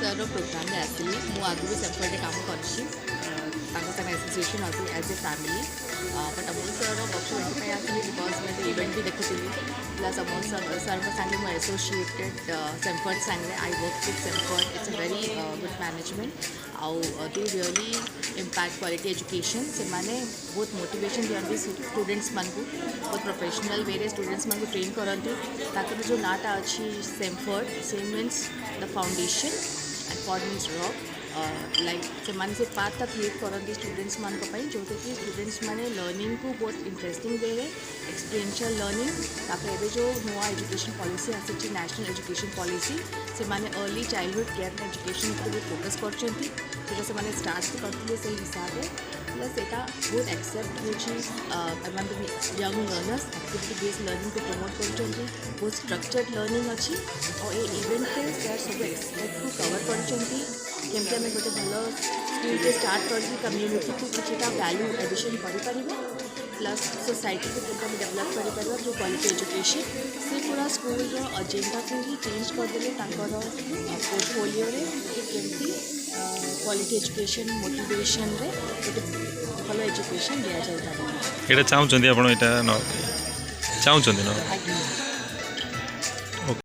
Sir programme में आसली मु आगु भी सेम्फर्ट काम कर association as a family but Amol sir workshop आसली बिकज मैं इवेंट भी देखुली प्लस अमोल सर सागे मुझे एसोसिएटेड सेम्फर्ट सांगे आई वर्क विथ सेम्फर्ट it's a very good management आउ they really impact quality education से माने बहुत मोटिवेशन दिखती स्टूडेंट्स मान को बहुत प्रोफेशनल वे स्टूडेंट्स मान को ट्रेन करती जो नाटा अच्छी सेम्फर्ट से means the foundation and for means rock like से पार्टा क्रिएट करती स्टूडेंट्स मान जो कि स्टूडेंट्स माने लर्निंग को बहुत इंटरेस्टिंग वे एक्सपीरियंशियल लर्निंग जो नुआ एजुकेशन पॉलिसी आसी नेशनल एजुकेशन पॉलिसी से माने अर्ली चाइल्डहुड केयर एजुकेशन को फोकस कर स्टार्ट भी करते से हिसाब से प्लस यहाँ बहुत एक्सेप्ट हो young learners activity based learning को प्रमोट कर बहुत स्ट्रक्चर्ड लर्निंग अच्छी और ये इवेंट सर सब एक्सपेक्ट को कवर कर केमती आम गोटे भल स्किल स्टार्ट करके कम्युनिटी को किसी वैल्यू एडिशन कर प्लस सोसाइटी को केमती डेभलप कर जो क्वालिटी एजुकेशन से पूरा स्कूल एजेंडा को ही चेंज करदे पोर्टफोलियो केमती क्वालिटी एजुकेशन मोटिवेशन रे गोटे भल एजुकेशन दि जाए। चाहते आप चाहते